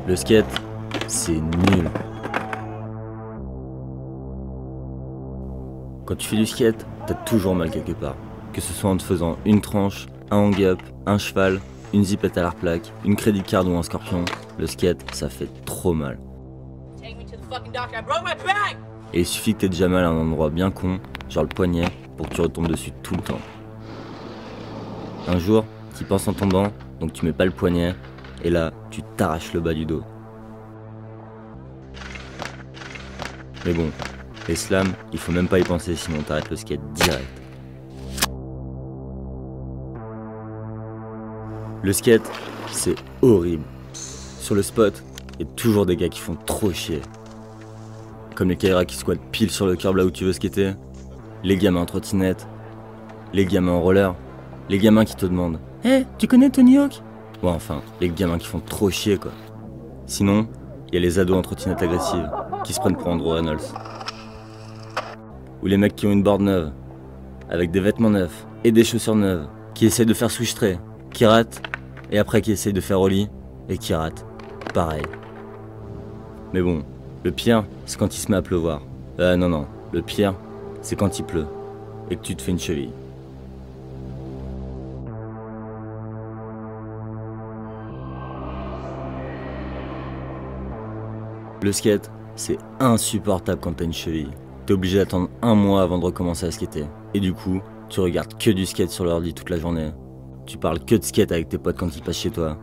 Le skate, c'est nul. Quand tu fais du skate, t'as toujours mal quelque part. Que ce soit en te faisant une tranche, un hang-up, un cheval, une zipette à l'arc-plaque, une credit card ou un scorpion, le skate, ça fait trop mal. Et il suffit que t'aies déjà mal à un endroit bien con, genre le poignet, pour que tu retombes dessus tout le temps. Un jour, t'y penses en tombant, donc tu mets pas le poignet, et là, tu t'arraches le bas du dos. Mais bon, les slams, il faut même pas y penser, sinon t'arrêtes le skate direct. Le skate, c'est horrible. Sur le spot, il y a toujours des gars qui font trop chier. Comme les Kaira qui squattent pile sur le curb là où tu veux skater, les gamins en trottinette, les gamins en roller, les gamins qui te demandent « Hey, tu connais Tony Hawk ?» Ouais, enfin, les gamins qui font trop chier, quoi. Sinon, il y a les ados en trottinette agressive, qui se prennent pour Andrew Reynolds. Ou les mecs qui ont une board neuve, avec des vêtements neufs et des chaussures neuves, qui essayent de faire switch tray, qui ratent, et après qui essayent de faire ollie, et qui ratent. Pareil. Mais bon, le pire, c'est quand il se met à pleuvoir. Non, le pire, c'est quand il pleut, et que tu te fais une cheville. Le skate, c'est insupportable quand t'as une cheville. T'es obligé d'attendre un mois avant de recommencer à skater. Et du coup, tu regardes que du skate sur l'ordi toute la journée. Tu parles que de skate avec tes potes quand ils passent chez toi.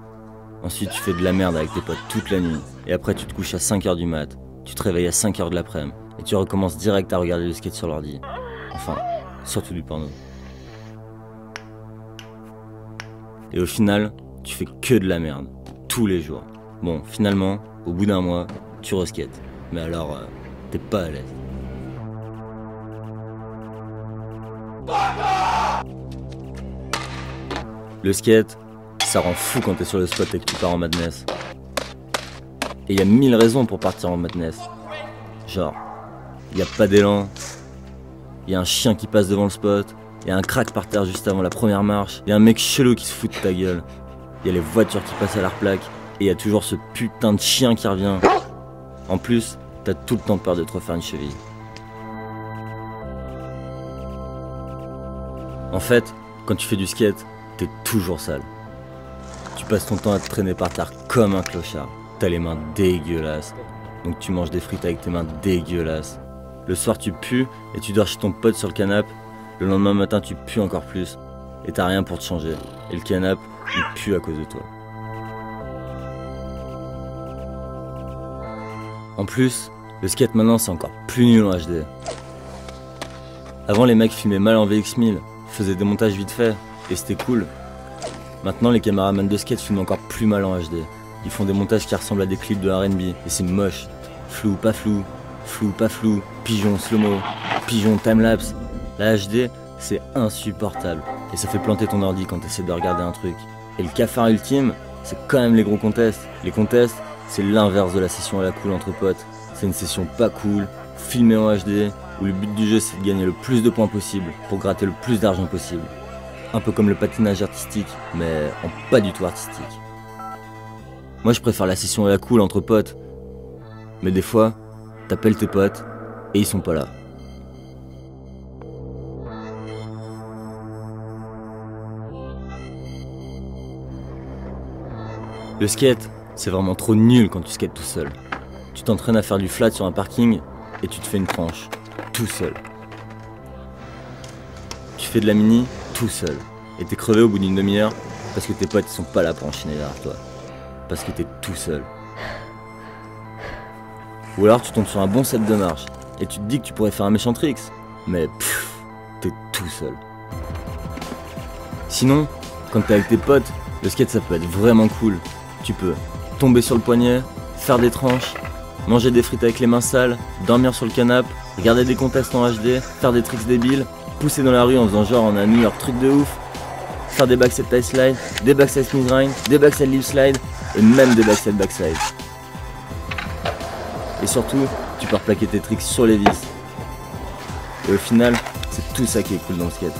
Ensuite, tu fais de la merde avec tes potes toute la nuit. Et après, tu te couches à 5h du mat. Tu te réveilles à 5h de l'après-midi. Et tu recommences direct à regarder le skate sur l'ordi. Enfin, surtout du porno. Et au final, tu fais que de la merde. Tous les jours. Bon, finalement, au bout d'un mois, tu reskates. Mais alors, t'es pas à l'aise. Le skate, ça rend fou quand t'es sur le spot et que tu pars en madness. Et y a 1000 raisons pour partir en madness. Genre, y a pas d'élan, y a un chien qui passe devant le spot, y a un crack par terre juste avant la première marche, y a un mec chelou qui se fout de ta gueule, y a les voitures qui passent à l'arc-plaque, et y a toujours ce putain de chien qui revient. En plus, t'as tout le temps peur de te refaire une cheville. En fait, quand tu fais du skate, t'es toujours sale. Tu passes ton temps à te traîner par terre comme un clochard. T'as les mains dégueulasses, donc tu manges des frites avec tes mains dégueulasses. Le soir tu pues et tu dors chez ton pote sur le canapé. Le lendemain matin tu pues encore plus et t'as rien pour te changer. Et le canapé, il pue à cause de toi. En plus, le skate maintenant c'est encore plus nul en HD. Avant les mecs filmaient mal en VX1000, faisaient des montages vite fait, et c'était cool. Maintenant les caméramans de skate filment encore plus mal en HD. Ils font des montages qui ressemblent à des clips de R&B, et c'est moche. Flou pas flou, flou pas flou, pigeon slow-mo, pigeon timelapse. La HD, c'est insupportable, et ça fait planter ton ordi quand t'essaies de regarder un truc. Et le cafard ultime, c'est quand même les gros contests. Les contests, c'est l'inverse de la session à la cool entre potes. C'est une session pas cool, filmée en HD, où le but du jeu c'est de gagner le plus de points possible pour gratter le plus d'argent possible. Un peu comme le patinage artistique, mais en pas du tout artistique. Moi je préfère la session à la cool entre potes, mais des fois, t'appelles tes potes et ils sont pas là. Le skate, c'est vraiment trop nul quand tu skates tout seul. Tu t'entraînes à faire du flat sur un parking et tu te fais une tranche, tout seul. Tu fais de la mini, tout seul. Et t'es crevé au bout d'une demi-heure parce que tes potes ils sont pas là pour enchaîner derrière toi. Parce que t'es tout seul. Ou alors tu tombes sur un bon set de marche et tu te dis que tu pourrais faire un méchant tricks. Mais pfff, t'es tout seul. Sinon, quand t'es avec tes potes, le skate ça peut être vraiment cool. Tu peux tomber sur le poignet, faire des tranches, manger des frites avec les mains sales, dormir sur le canapé, regarder des contests en HD, faire des tricks débiles, pousser dans la rue en faisant genre on a un New York truc de ouf, faire des backside tie slide, des backside smooth grind, des backside lip slide et même des backside backslide. Et surtout, tu peux replaquer tes tricks sur les vis. Et au final, c'est tout ça qui est cool dans le skate.